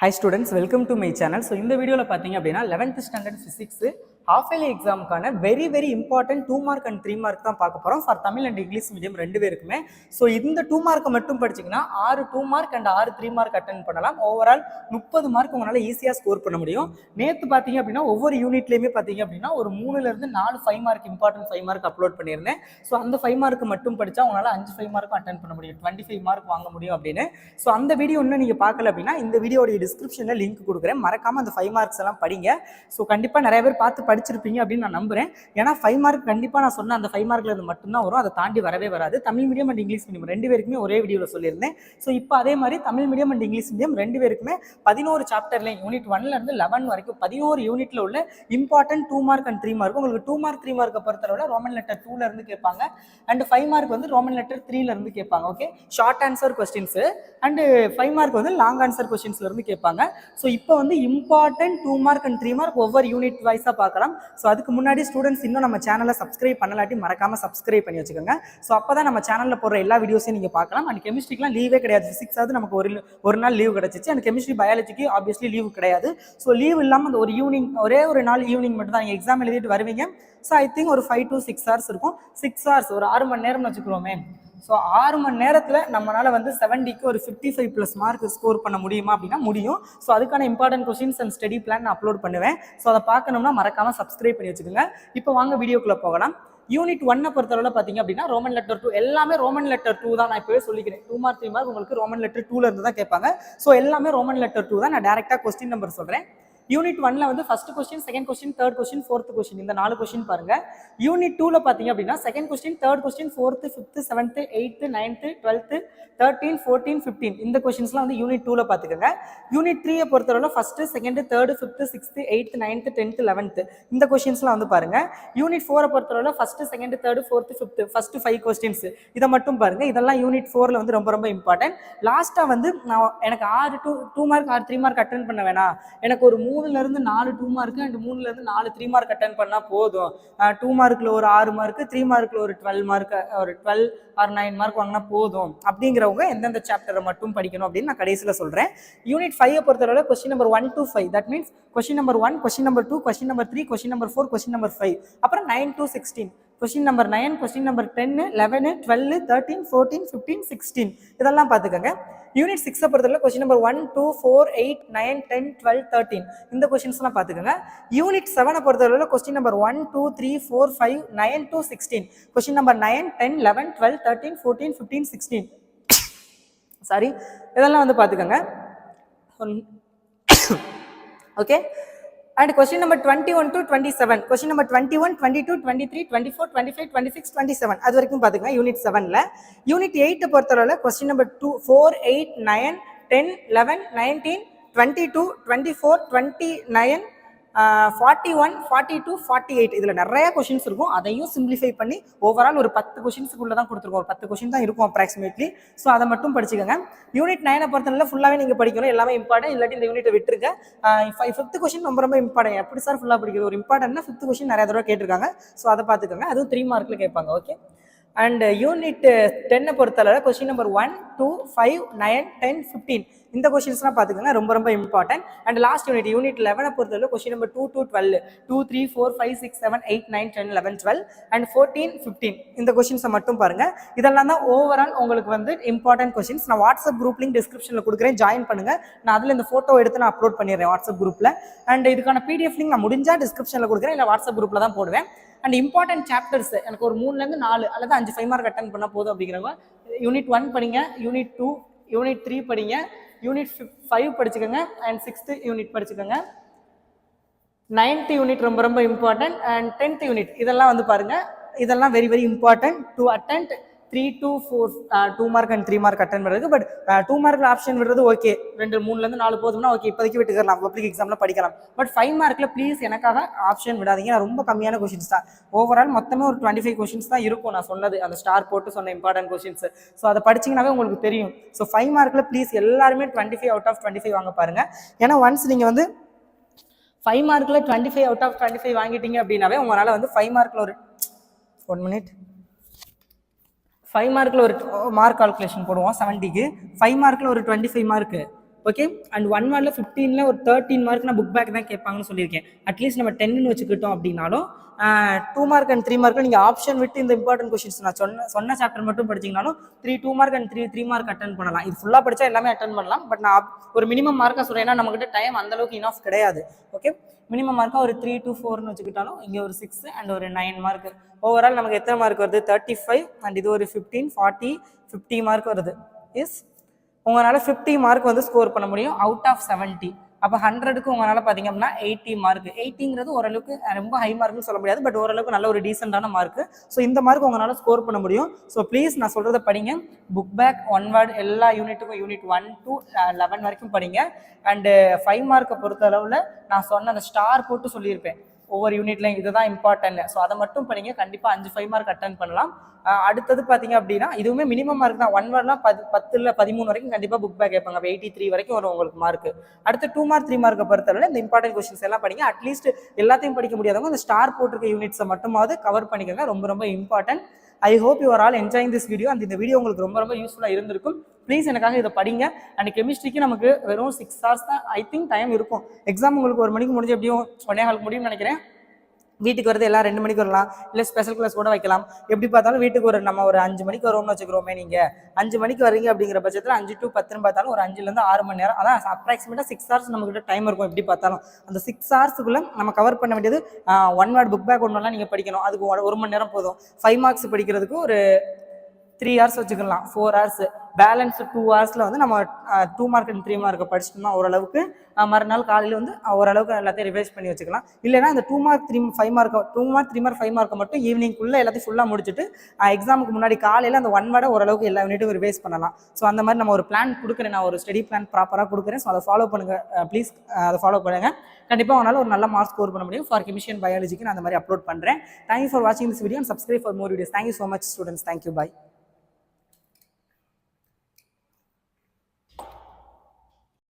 Hi students, welcome to my channel. So in the video la pathinga appadina 11th standard physics half yearly exam கான very important 2 mark and 3 mark தான் பார்க்க போறோம் for Tamil and English medium ரெண்டு பேருக்குமே. So இந்த 2 mark மட்டும் படிச்சீங்கன்னா 6 2 mark and 6 3 mark attend பண்ணலாம். ஓவரால் 30 மார்க் உங்களால ஈஸியா ஸ்கோர் பண்ண முடியும். நேத்து பாத்தீங்க அப்படின்னா ஒவ்வொரு யூனிட்லயுமே பாத்தீங்க அப்படின்னா ஒரு 3ல இருந்து 4 5 மார்க் இம்பார்ட்டன்ட் 5 மார்க் அப்லோட் பண்ணியிருந்தேன். ஸோ அந்த 5 மார்க் மட்டும் படிச்சா உங்களால 5 5 மார்க்கும் அட்டெண்ட் பண்ண முடியும், 25 மார்க் வாங்க முடியும் அப்படின்னு. ஸோ அந்த வீடியோ இன்னும் நீங்க பார்க்கல அப்படின்னா இந்த வீடியோட டிஸ்கிரிப்ஷன்ல லிங்க் கொடுக்குறேன், மறக்காம அந்த 5 மார்க்ஸ் எல்லாம் படிங்க. ஸோ கண்டிப்பா நிறைய பேர் பார்த்து படிச்சிருப்பீங்க அப்படின்னு நான் நம்புறேன். ஏன்னா 5 மார்க் கண்டிப்பா நான் சொன்ன அந்த 5 மார்க்ல இருந்து மட்டும்தான் வரும், அதை தாண்டி வரவே வராது. Tamil medium and English medium ரெண்டு பேருக்குமே ஒரே வீடியோல சொல்லியிருந்தேன். ஸோ இப்போ அதே மாதிரி Tamil medium and English medium ரெண்டு பேருக்குமே 11 சாப்டர்ல யூனிட் 1ல இருந்து 11 வரைக்கும் 11 யூனிட்ல உள்ள இம்பார்ட்டன்ட் 2 மார்க் அண்ட் 3 மார்க் உங்களுக்கு 2 மார்க் 3 மார்க்கை பொறுத்தளவுல ரோமன் லெட்டர் 2ல இருந்து கேட்பாங்க அண்ட் 5 மார்க் வந்து ரோமன் லெட்டர் 3ல இருந்து கேட்பாங்க. Okay, short answer questions and 5 mark வந்து லாங் ஆன்சர் கொஸ்டின்ஸ்ல இருந்து கேட்பாங்க. ஸோ இப்போ வந்து இம்பார்ட்டன்ட் 2 மார்க் அண்ட் 3 மார்க் ஒவ்வொரு யூனிட் வைஸா பார்க்கலாம். ஸோ அதுக்கு முன்னாடி ஸ்டூடெண்ட்ஸ் இன்னும் நம்ம சேனலை சப்ஸ்கிரைப் பண்ணலாட்டி மறக்காம சப்ஸ்கிரைப் பண்ணி வச்சுக்கோங்க. ஸோ அப்பதான் நம்ம சேனல்ல போடுற எல்லா வீடியோஸையும் நீங்க பார்க்கலாம். அண்ட் கெமிஸ்ட்ரிக்குலாம் லீவே கிடையாது, பிசிக்ஸாவது நமக்கு ஒரு நாள் லீவ் கிடைச்சிச்சு. அண்ட் கெமிஸ்ட்ரி பயாலஜிக்கு ஆப்வியஸ்லி லீவ் கிடையாது. ஸோ லீவ் இல்லாமல் அந்த ஒரு ஈவினிங் ஒரே ஒரு நாள் ஈவினிங் மட்டும் தான் நீங்கள் எக்ஸாம் எழுதிட்டு வருவீங்க. ஸோ ஐ திங்க் ஒரு 5 to 6 hours இருக்கும். 6 hours ஒரு 6 மணி நேரம்னு வச்சுக்கிறோமே. ஸோ 6 மணி நேரத்தில் நம்மளால வந்து 70க்கு ஒரு 55+ மார்க் ஸ்கோர் பண்ண முடியுமா அப்படின்னா முடியும். ஸோ அதுக்கான important questions and study plan நான் அப்லோட் பண்ணுவேன். ஸோ அதை பார்க்கணும்னா மறக்காம சப்ஸ்கிரைப் பண்ணி வச்சுக்கோங்க. இப்போ வாங்க வீடியோக்குள்ள போகலாம். யூனிட் 1 பொறுத்தளவுல பார்த்தீங்க அப்படின்னா ரோமன் லெட்டர் 2 எல்லாமே ரோமன் லெட்டர் 2 தான். நான் இப்போவே சொல்லிக்கிறேன், 2 மார்க் 3 மார்க் உங்களுக்கு ரோமன் லெட்டர் 2ல இருந்து தான் கேட்பாங்க. ஸோ எல்லாமே ரோமன் லெட்டர் 2 தான். நான் டேரக்டா கொஸ்டின் நம்பர் சொல்றேன். யூனிட் 1ல வந்து first question, second question, third question, fourth question, இந்த 4 கொஸ்டின் பாருங்க. யூனிட் 2ல பாத்தீங்க அப்படின்னா second question, third question, fourth, fifth, seventh, eighth, ninth, 12th, 13, 14, 15 இந்த கொஸ்டின்ஸ்லாம் வந்து யூனிட் 2ல பாத்துக்கோங்க. யூனிட் 3 பொறுத்தவரை first, second, third, fifth, sixth, eighth, ninth, 10th, 11th இந்த கொஸ்டின்ஸ்லாம் வந்து பாருங்க. யூனிட் 4 பொறுத்தவரை first, second, third, fourth, fifth first 5 questions இதை மட்டும் பாருங்க. இதெல்லாம் யூனிட் 4ல வந்து ரொம்ப ரொம்ப இம்பார்ட்டன்ட். லாஸ்டா வந்து நான் எனக்கு 6 2 மார்க் 6 3 மார்க் அட்டென்ட் பண்ண வேணாம், எனக்கு ஒரு 3ல இருந்து 4 2 மார்க் அண்ட் 3ல இருந்து 4 3 மார்க் அட்டென்ட் பண்ணா போதும். 2 மார்க்ல ஒரு 6 மார்க், 3 மார்க்ல ஒரு 12 மார்க், ஒரு 12 ஆர் 9 மார்க் வாங்கினா போதும் அப்படிங்கிறவங்க எந்தெந்த சாப்டரை மட்டும் படிக்கணும் அப்படின்னு நான் கடைசியில் சொல்றேன். யூனிட் 5 பொறுத்தவரை question number 1 to 5, that means question number 1, question number 2, question number 3, question number 4, question number 5, அப்புறம் 9 to 16, question number 9, question number 10, 11, 12, 13, 14, 15, 16 இதெல்லாம் பார்த்துக்கோங்க. யூனிட் 6 பொறுத்தவரை கொஸ்டின் நம்பர் 1 2 4 8 9 10 12 13 இந்த கொஸ்டின்ஸ்லாம் பார்த்துக்கோங்க. யூனிட் 7 பொறுத்தவரை question number 1 2 3 4 5 9 to 16, question number 9 10 11 12 13 14 15 16 sorry இதெல்லாம் வந்து பார்த்துக்கோங்க. Okay, and question number 21 to 27, question number 21 22 23 24 25 26 27 அது வரைக்கும் பாத்துக்கங்க யூனிட் 7ல. யூனிட் 8 பொறுத்தவரை question number 2 4 8 9 10 11 19 22 24 29 41 42 48 இதுல நிறைய கொஸ்டின்ஸ் இருக்கும். அதையும் சிம்பிளிஃபை பண்ணி ஓவரால் ஒரு 10 கொஸ்டின்ஸ்க்குள்ள தான் கொடுத்துருக்கோம். ஒரு 10 கொஸ்டின் தான் இருக்கும் அப்ராக்சிமேட்லி. ஸோ அதை மட்டும் படிச்சுக்கோங்க. யூனிட் 9 பொறுத்தவரை ஃபுல்லாவே நீங்க படிக்கணும், எல்லாமே இம்பார்ட்டன்ட். இல்லாட்டி இந்த யூனிட்டை விட்டுருங்க. 5th கொஸ்டின் ரொம்ப ரொம்ப இம்பார்ட்டன்ட். எப்படி சார் ஃபுல்லா படிக்கிறது? ஒரு இம்பார்ட்டன்ட்னா 5th கொஸ்டின் நிறைய தடவை கேட்டிருக்காங்க. ஸோ அதை பார்த்துக்கோங்க, அதுவும் 3 மார்க்ல கேட்பாங்க. ஓகே, அண்ட் யூனிட் 10 பொறுத்தளவு கொஸ்டின் நம்பர் 1 2 5 9 10 15 இந்த கொஸ்டின்ஸ்லாம் பார்த்துக்கோங்க, ரொம்ப ரொம்ப இம்பார்ட்டன்ட். அண்ட் லாஸ்ட் யூனிட் 11 பொறுத்தளவு கொஸ்டின் நம்பர் 2 to 12 2 3 4 5 6 7 8 9 10 11 12 அண்ட் 14 15 இந்த கொஸ்டின்ஸை மட்டும் பாருங்க. இதெல்லாம் தான் ஓவரால் உங்களுக்கு வந்து இம்பார்ட்டன்ட் கொஸ்டின்ஸ். நான் வாட்ஸ்அப் குரூப் லிங்க் டிஸ்கிரிப்ஷனில் கொடுக்குறேன், ஜாயின் பண்ணுங்க. நான் அதில் இந்த ஃபோட்டோ எடுத்து நான் அப்லோட் பண்ணிடுறேன் வாட்ஸ்அப் குரூப்பில். அண்ட் இதுக்கான PDF லிங்க் நான் முடிஞ்சா டிஸ்கிரிப்ஷனில் கொடுக்குறேன், இல்லை வாட்ஸ்அப் குரூப்பில் தான் போடுவேன். அண்ட் இம்பார்ட்டன்ட் சாப்டர்ஸ் எனக்கு ஒரு 3ல இருந்து 4 அல்லது 5 5 மார்க் அட்டென்ட் பண்ண போதும் அப்படிங்கிறவங்க யூனிட் 1 படிங்க, யூனிட் 2 யூனிட் 3 படிங்க, யூனிட் 5 படிச்சுக்கோங்க, அண்ட் 6th யூனிட் படிச்சுக்கோங்க. 9th யூனிட் ரொம்ப ரொம்ப இம்பார்ட்டன்ட். அண்ட் 10th யூனிட் இதெல்லாம் வந்து பாருங்க, இதெல்லாம் very very important to attend 3 to 4 2 mark and 3 mark attend பண்ணுறது. பட் 2 மார்க்ல ஆப்ஷன் விடுறது ஓகே, 3ல இருந்து 4 போதும்னா ஓகே, இப்போதைக்கு விட்டுக்கலாம், பப்ளிக் எக்ஸாம்ல படிக்கலாம். பட் 5 மார்க்ல ப்ளீஸ் எனக்காக ஆப்ஷன் விடாதீங்க, ரொம்ப கம்மியான கொஸ்டின்ஸ் தான். ஓவரால் மொத்தமே ஒரு 25 கொஸ்டின்ஸ் தான் இருக்கும். நான் சொன்னது அந்த ஸ்டார் போட்டு சொன்ன இம்பார்ட்டன்ட் கொஸ்டின்ஸ். ஸோ அதை படிச்சிங்கனாவே உங்களுக்கு தெரியும். ஸோ 5 மார்க்ல ப்ளீஸ் எல்லாருமே 25 out of 25 வாங்க பாருங்க. ஏன்னா ஒன்ஸ் நீங்க வந்து 5 மார்க்ல 25 out of 25 வாங்கிட்டீங்க அப்படின்னாவே உங்களால வந்து 5 மார்க்ல ஒரு 1 minute 5 மார்க்கில் ஒரு மார்க் கால்குலேஷன் போடுவோம் 70க்கு. 5 மார்க்கில் ஒரு 25 மார்க்கு ஓகே. அண்ட் 1 வேர்டில் 15ல் ஒரு 13 மார்க் நான் புக் பேக் தான் கேட்பாங்கன்னு சொல்லியிருக்கேன். அட்லீஸ்ட் நம்ம 10ன்னு வச்சுக்கிட்டோம் அப்படின்னாலும் 2 மார்க் அண்ட் 3 மார்க்கில் நீங்கள் ஆப்ஷன் விட்டு இந்த இம்பார்ட்டன்ட் கொஸ்டின்ஸ் நான் சொன்ன சாப்டர் மட்டும் படிச்சிங்கனாலும் 2 மார்க் அண்ட் 3 மார்க் அட்டன் பண்ணலாம். இது ஃபுல்லாக படித்தா எல்லாமே அட்டன் பண்ணலாம். பட் நான் ஒரு மினிமம் மார்க்காக சொல்கிறேன், ஏன்னா நம்மகிட்ட டைம் அந்தளவுக்கு இனஃப் கிடையாது. ஓகே, மினிமம் மார்க்காக ஒரு 3 to 4ன்னு வச்சுக்கிட்டாலும் இங்கே ஒரு 6 அண்ட் ஒரு 9 மார்க். ஓவரால் நமக்கு எத்தனை மார்க் வருது? 35 அண்ட் இது ஒரு 15, 40, 50 மார்க் வருது. எஸ், உங்களால் 50 மார்க் வந்து ஸ்கோர் பண்ண முடியும் அவுட் ஆஃப் 70. அப்போ 100க்கு உங்களால் பார்த்தீங்க அப்படின்னா 80 மார்க். 80ங்கிறது ஓரளவுக்கு ரொம்ப ஹை மார்க்னு சொல்ல முடியாது, பட் ஓரளவுக்கு நல்ல ஒரு டீசெண்டான மார்க். ஸோ இந்த மார்க் உங்களால் ஸ்கோர் பண்ண முடியும். ஸோ ப்ளீஸ் நான் சொல்கிறத படிங்க. புக் பேக் 1 வேர்டு எல்லா யூனிட்டுக்கும் யூனிட் 1 to 11 வரைக்கும் படிங்க. அண்டு 5 மார்க்கை பொறுத்த அளவில் நான் சொன்ன அந்த ஸ்டார் போட்டு சொல்லியிருப்பேன் ஒவ்வொரு யூனிட்லையும் இதுதான் இம்பார்ட்டன்ட். ஸோ அதை மட்டும் படிங்க, கண்டிப்பாக 5 மார்க் அட்டன் பண்ணலாம். அடுத்தது பார்த்தீங்க அப்படின்னா இதுவுமே மினிமம் மார்க் தான். 1 வேர்ட்லாம் 10ல் 13 வரைக்கும் கண்டிப்பாக புக் பேக் கேட்பாங்க. அப்போ 83 வரைக்கும் வரும் உங்களுக்கு மார்க். அடுத்து 2 மார்க் 3 மார்க்கை பொறுத்தவரை இந்த இம்பார்ட்டன்ட் கொஸ்டின்ஸ் எல்லாம் படிங்க. அட்லீஸ்ட் எல்லாத்தையும் படிக்க முடியாதவங்க இந்த ஸ்டார் போட்டிருக்க யூனிட்ஸை மட்டுமாவது கவர் பண்ணிக்கோங்க. ரொம்ப ரொம்ப important. I hope you are all enjoying this video. அந்த இந்த வீடியோ உங்களுக்கு ரொம்ப ரொம்ப யூஸ்ஃபுல்லாக இருந்திருக்கும். ப்ளீஸ் எனக்காக இதை படிங்க. அண்ட் கெமிஸ்ட்ரிக்கு நமக்கு வெறும் 6 hours தான் ஐ திங்க் டைம் இருக்கும். எக்ஸாம் உங்களுக்கு 1 மணிக்கு முடிஞ்சு எப்படியும் 1:15 முடியும்னு நினைக்கிறேன். வீட்டுக்கு வரது எல்லாம் 2 மணிக்கு வரலாம், இல்லை ஸ்பெஷல் கிளாஸ் கூட வைக்கலாம். எப்படி பார்த்தாலும் வீட்டுக்கு நம்ம ஒரு 5 மணிக்கு வருவோம்னு வச்சுக்கிறோமே. நீங்கள் 5 மணிக்கு வரீங்க அப்படிங்கிற பட்சத்தில் 5 to 10ன்னு பார்த்தாலும் ஒரு 5லேருந்து 6 மணி நேரம். அதான் அப்ராக்சிமேட்டாக 6 hours நம்மகிட்ட டைம் இருக்கும். எப்படி பார்த்தாலும் அந்த 6 hours நம்ம கவர் பண்ண வேண்டியது 1 வேர்ட் புக் பேக் ஒன்றுலாம் நீங்கள் படிக்கணும். அதுக்கு 1 மணி நேரம் போதும். 5 மார்க்ஸ் படிக்கிறதுக்கு ஒரு 3 hours வச்சுக்கலாம், 4 hours. பேலன்ஸ் 2 hours நம்ம 2 மார்க் அண்ட் 3 மார்க்கை படிச்சிட்டோம்னா ஓரளவுக்கு மறுநாள் காலையில் வந்து ஓரளவுக்கு எல்லாத்தையும் ரிவைஸ் பண்ணி வச்சுக்கலாம். இல்லைனா இந்த 2 மார்க் 3 5 மார்க்கை 2 மார்க் 3 மார்க் 5 மார்க்கை மட்டும் ஈவினிங்குள்ளே எல்லாத்தையும் ஃபுல்லாக முடிச்சுட்டு எக்ஸாமுக்கு முன்னாடி காலையில் அந்த 1 வேர்டை ஓரளவுக்கு எல்லா யூனிட்டும் ரிவைஸ் பண்ணலாம். ஸோ அந்த மாதிரி நம்ம ஒரு பிளான் கொடுக்குறேன், நான் ஒரு ஸ்டடி பிளான் ப்ராப்பராக கொடுக்குறேன். ஸோ அதை ஃபாலோ பண்ணுங்கள் ப்ளீஸ். அதை ஃபாலோ பண்ணுங்கள். கண்டிப்பாக உங்களால் ஒரு நல்ல மார்க் ஸ்கோர் பண்ண முடியும். ஃபார் கெமிஸ்ட்ரி அண்ட் பயாலஜிக்கு நான் அந்த மாதிரி அப்லோட் பண்ணுறேன். தேங்க்யூ ஃபார் வாட்சிங் this video and subscribe for more videos. Thank you so much students. Thank you, bye.